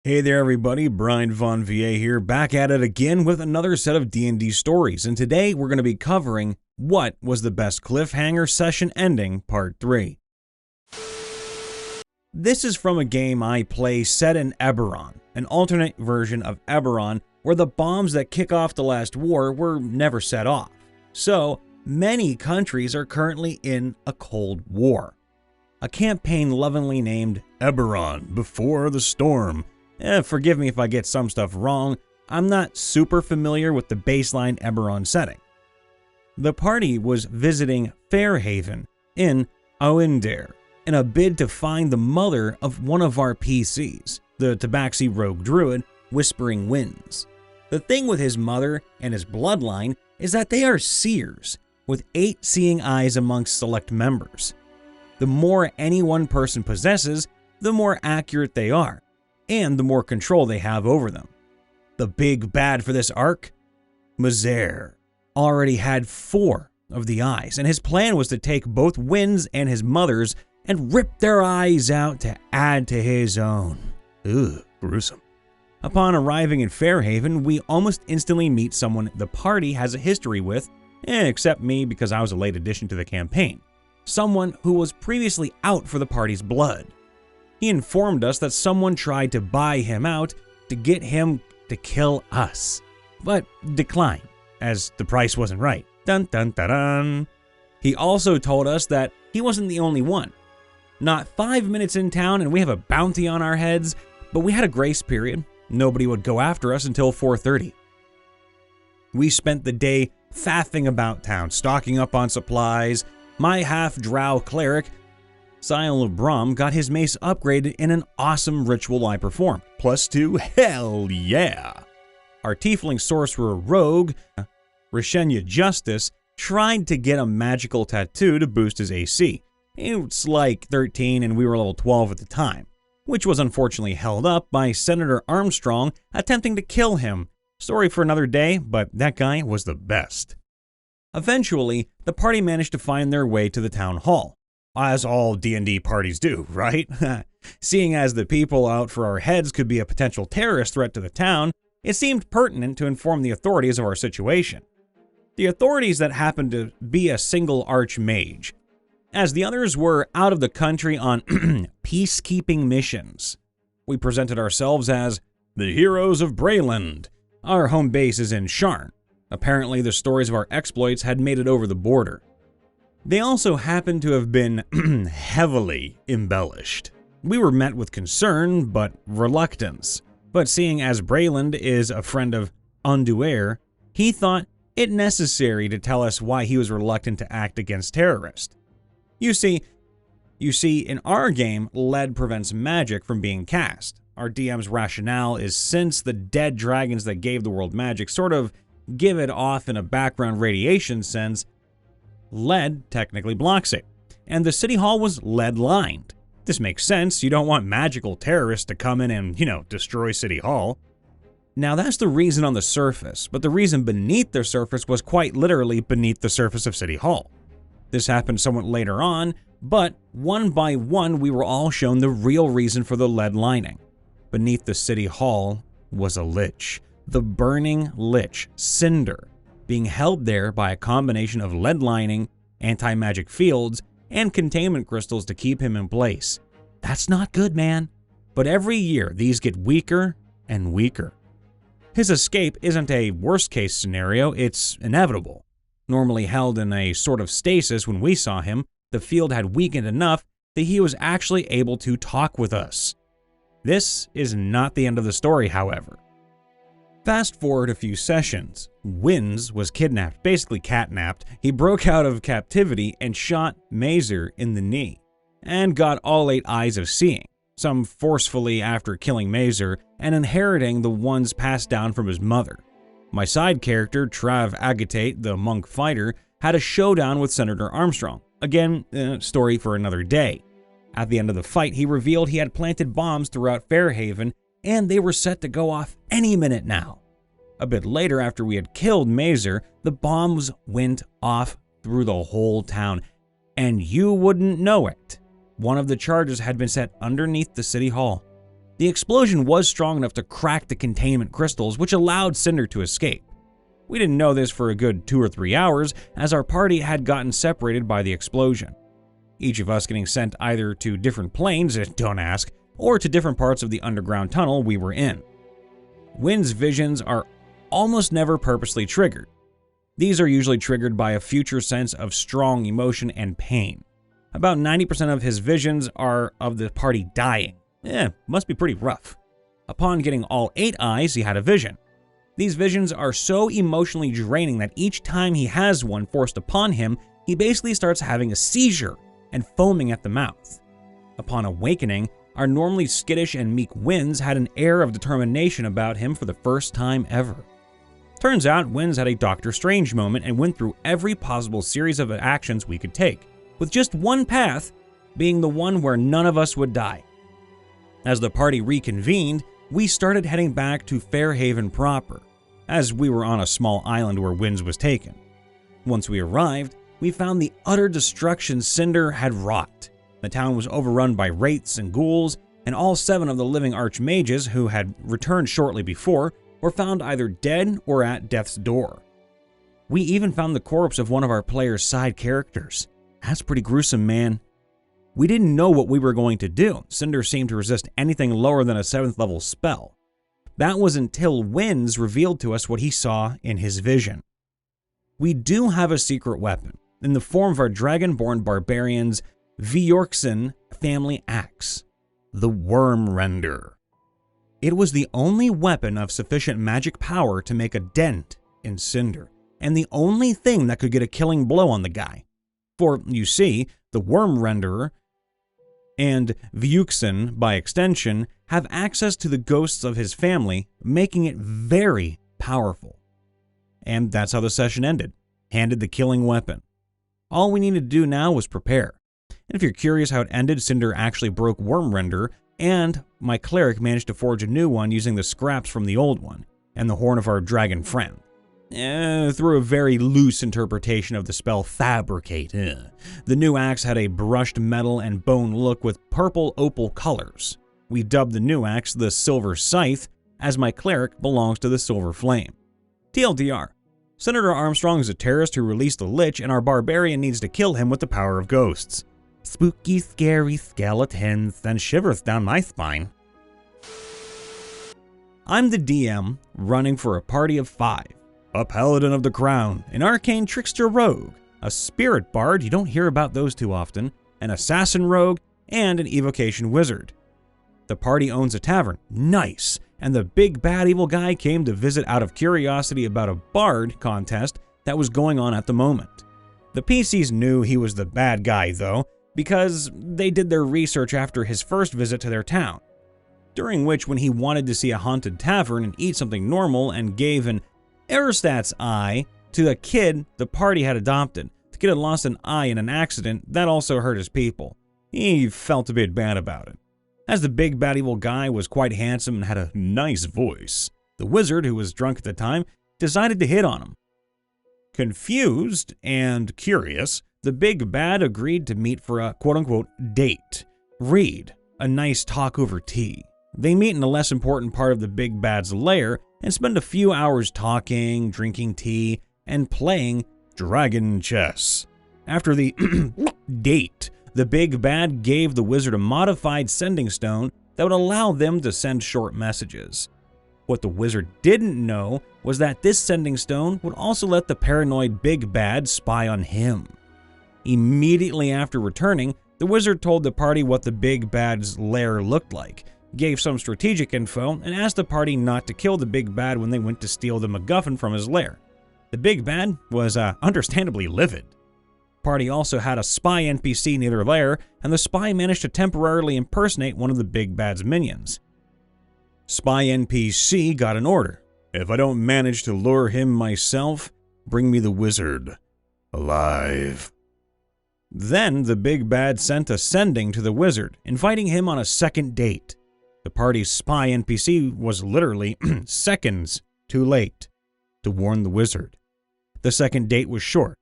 Hey there everybody, Brian Von VA here, back at it again with another set of D&D stories, and today we're going to be covering what was the best cliffhanger session ending, part 3. This is from a game I play set in Eberron, an alternate version of Eberron where the bombs that kick off the last war were never set off. So, many countries are currently in a Cold War. A campaign lovingly named Eberron Before the Storm. Forgive me if I get some stuff wrong, I'm not super familiar with the baseline Eberron setting. The party was visiting Fairhaven in Oindar in a bid to find the mother of one of our PCs, the Tabaxi rogue druid, Whispering Winds. The thing with his mother and his bloodline is that they are seers, with 8 seeing eyes amongst select members. The more any one person possesses, the more accurate they are, and the more control they have over them. The big bad for this arc? Mazer already had 4 of the eyes, and his plan was to take both Winds and his mother's and rip their eyes out to add to his own. Ugh, gruesome. Upon arriving in Fairhaven, we almost instantly meet someone the party has a history with, except me because I was a late addition to the campaign. Someone who was previously out for the party's blood. He informed us that someone tried to buy him out to get him to kill us, but declined, as the price wasn't right. Dun dun dun dun. He also told us that he wasn't the only one. Not 5 minutes in town and we have a bounty on our heads, but we had a grace period. Nobody would go after us until 4:30. We spent the day faffing about town, stocking up on supplies. My half-drow cleric, Siel of Brom, got his mace upgraded in an awesome ritual I performed. +2, hell yeah! Our tiefling sorcerer rogue, Rishenya Justice, tried to get a magical tattoo to boost his AC. It's like 13 and we were level 12 at the time, which was unfortunately held up by Senator Armstrong attempting to kill him. Story for another day, but that guy was the best. Eventually, the party managed to find their way to the town hall. As all D&D parties do, right? Seeing as the people out for our heads could be a potential terrorist threat to the town, it seemed pertinent to inform the authorities of our situation. The authorities that happened to be a single archmage, as the others were out of the country on peacekeeping missions. We presented ourselves as the heroes of Brayland. Our home base is in Sharn. Apparently, the stories of our exploits had made it over the border. They also happened to have been heavily embellished. We were met with concern, but reluctance. But seeing as Brayland is a friend of Unduer, he thought it necessary to tell us why he was reluctant to act against terrorists. You see, in our game, lead prevents magic from being cast. Our DM's rationale is since the dead dragons that gave the world magic sort of give it off in a background radiation sense, lead technically blocks it, and the city hall was lead-lined. This makes sense, you don't want magical terrorists to come in and, destroy city hall. Now that's the reason on the surface, but the reason beneath the surface was quite literally beneath the surface of city hall. This happened somewhat later on, but one by one we were all shown the real reason for the lead lining. Beneath the city hall was a lich, the burning lich, Cinder, being held there by a combination of lead lining, anti-magic fields, and containment crystals to keep him in place. That's not good, man. But every year, these get weaker and weaker. His escape isn't a worst-case scenario, it's inevitable. Normally held in a sort of stasis when we saw him, the field had weakened enough that he was actually able to talk with us. This is not the end of the story, however. Fast forward a few sessions. Winds was kidnapped, basically catnapped. He broke out of captivity and shot Mazer in the knee, and got all 8 eyes of seeing, some forcefully after killing Mazer and inheriting the ones passed down from his mother. My side character, Trav Agatate, the monk fighter, had a showdown with Senator Armstrong. Again, story for another day. At the end of the fight, he revealed he had planted bombs throughout Fairhaven, and they were set to go off any minute now. A bit later, after we had killed Mazer, the bombs went off through the whole town, and you wouldn't know it. One of the charges had been set underneath the city hall. The explosion was strong enough to crack the containment crystals, which allowed Cinder to escape. We didn't know this for a good 2 or 3 hours, as our party had gotten separated by the explosion. Each of us getting sent either to different planes, don't ask, or to different parts of the underground tunnel we were in. Wynn's visions are almost never purposely triggered. These are usually triggered by a future sense of strong emotion and pain. About 90% of his visions are of the party dying. Must be pretty rough. Upon getting all 8 eyes, he had a vision. These visions are so emotionally draining that each time he has one forced upon him, he basically starts having a seizure and foaming at the mouth. Upon awakening, our normally skittish and meek Wynns had an air of determination about him for the first time ever. Turns out Wynns had a Doctor Strange moment and went through every possible series of actions we could take, with just one path being the one where none of us would die. As the party reconvened, we started heading back to Fairhaven proper, as we were on a small island where Wynns was taken. Once we arrived, we found the utter destruction Cinder had wrought. The town was overrun by wraiths and ghouls, and all 7 of the living archmages who had returned shortly before were found either dead or at death's door. We even found the corpse of one of our players' side characters. That's pretty gruesome, man. We didn't know what we were going to do. Cinder seemed to resist anything lower than a 7th level spell. That was until Wynns revealed to us what he saw in his vision. We do have a secret weapon, in the form of our dragonborn barbarian's Vjorksen family axe, the Worm Render. It was the only weapon of sufficient magic power to make a dent in Cinder, and the only thing that could get a killing blow on the guy. For, you see, the Worm Renderer and Vjorksen, by extension, have access to the ghosts of his family, making it very powerful. And that's how the session ended. Handed the killing weapon. All we needed to do now was prepare. And if you're curious how it ended, Cinder actually broke Worm Render, and my cleric managed to forge a new one using the scraps from the old one, and the horn of our dragon friend. Through a very loose interpretation of the spell Fabricate. The new axe had a brushed metal and bone look with purple opal colors. We dubbed the new axe the Silver Scythe, as my cleric belongs to the Silver Flame. TLDR, Senator Armstrong is a terrorist who released the Lich, and our barbarian needs to kill him with the power of ghosts. Spooky, scary skeletons send shivers down my spine. I'm the DM, running for a party of 5. A Paladin of the Crown, an Arcane Trickster Rogue, a Spirit Bard, you don't hear about those too often, an Assassin Rogue, and an Evocation Wizard. The party owns a tavern, nice, and the big bad evil guy came to visit out of curiosity about a Bard contest that was going on at the moment. The PCs knew he was the bad guy though, because they did their research after his first visit to their town, during which when he wanted to see a haunted tavern and eat something normal and gave an Aristat's eye to a kid the party had adopted. The kid had lost an eye in an accident that also hurt his people. He felt a bit bad about it. As the big bad evil guy was quite handsome and had a nice voice, the wizard, who was drunk at the time, decided to hit on him. Confused and curious, the big bad agreed to meet for a quote-unquote date. Read, a nice talk over tea. They meet in a less important part of the big bad's lair and spend a few hours talking, drinking tea, and playing dragon chess. After the date, the big bad gave the wizard a modified sending stone that would allow them to send short messages. What the wizard didn't know was that this sending stone would also let the paranoid big bad spy on him. Immediately after returning, the wizard told the party what the big bad's lair looked like, gave some strategic info, and asked the party not to kill the big bad when they went to steal the MacGuffin from his lair. The big bad was understandably livid. Party also had a spy NPC near their lair, and the spy managed to temporarily impersonate one of the big bad's minions. Spy NPC got an order. If I don't manage to lure him myself, bring me the wizard. Alive. Then the big bad sent a sending to the wizard, inviting him on a second date. The party's spy NPC was literally seconds too late to warn the wizard. The second date was short.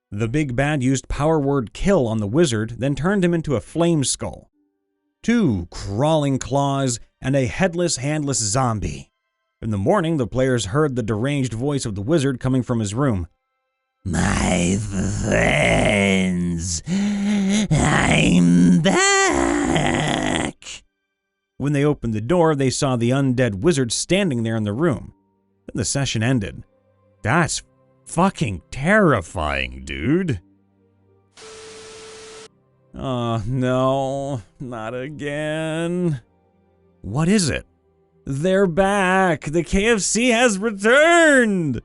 The big bad used power word kill on the wizard, then turned him into a flame skull. 2 crawling claws and a headless, handless zombie. In the morning, the players heard the deranged voice of the wizard coming from his room. "My friends, I'm back." When they opened the door, they saw the undead wizard standing there in the room. Then the session ended. That's fucking terrifying, dude. Oh, no, not again. What is it? They're back! The KFC has returned!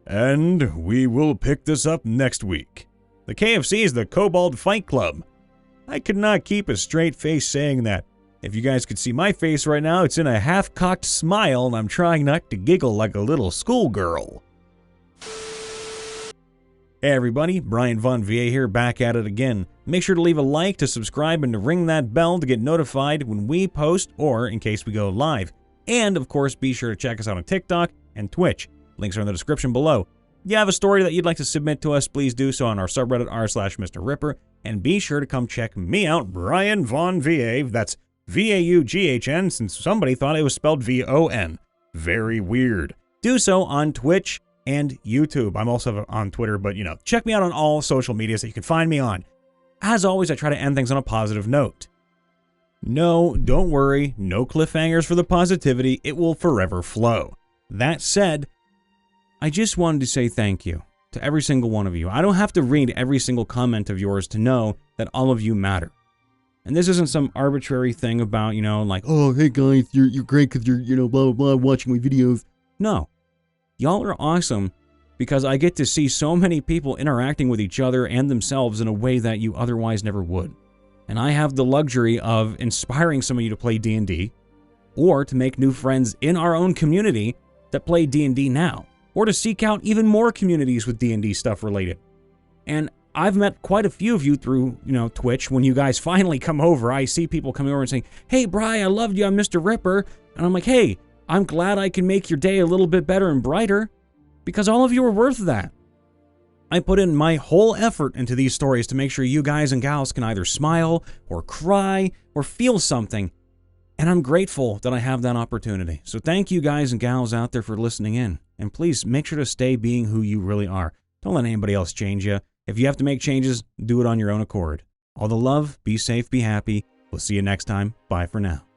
And we will pick this up next week. The KFC is the Kobold Fight Club. I could not keep a straight face saying that. If you guys could see my face right now, it's in a half-cocked smile, and I'm trying not to giggle like a little schoolgirl. Hey everybody, Brian Von VA here, back at it again. Make sure to leave a like, to subscribe, and to ring that bell to get notified when we post or in case we go live. And of course, be sure to check us out on TikTok and Twitch. Links are in the description below. If you have a story that you'd like to submit to us, please do so on our subreddit r/MrRipper. And be sure to come check me out, Brian Von VA. That's VAUGHN, since somebody thought it was spelled VON. Very weird. Do so on Twitch and YouTube. I'm also on Twitter, but check me out on all social medias that you can find me on. As always, I try to end things on a positive note. No, don't worry, no cliffhangers for the positivity, it will forever flow. That said, I just wanted to say thank you to every single one of you. I don't have to read every single comment of yours to know that all of you matter. And this isn't some arbitrary thing about, like, oh, hey guys, you're great because you're, blah, blah, blah, watching my videos. No. Y'all are awesome because I get to see so many people interacting with each other and themselves in a way that you otherwise never would. And I have the luxury of inspiring some of you to play D&D, or to make new friends in our own community that play D&D now, or to seek out even more communities with D&D stuff related. And I've met quite a few of you through, Twitch. When you guys finally come over, I see people coming over and saying, "Hey, Bri, I loved you, I'm MrRipper." And I'm like, hey, I'm glad I can make your day a little bit better and brighter, because all of you are worth that. I put in my whole effort into these stories to make sure you guys and gals can either smile, or cry, or feel something. And I'm grateful that I have that opportunity. So thank you guys and gals out there for listening in. And please make sure to stay being who you really are. Don't let anybody else change you. If you have to make changes, do it on your own accord. All the love, be safe, be happy. We'll see you next time. Bye for now.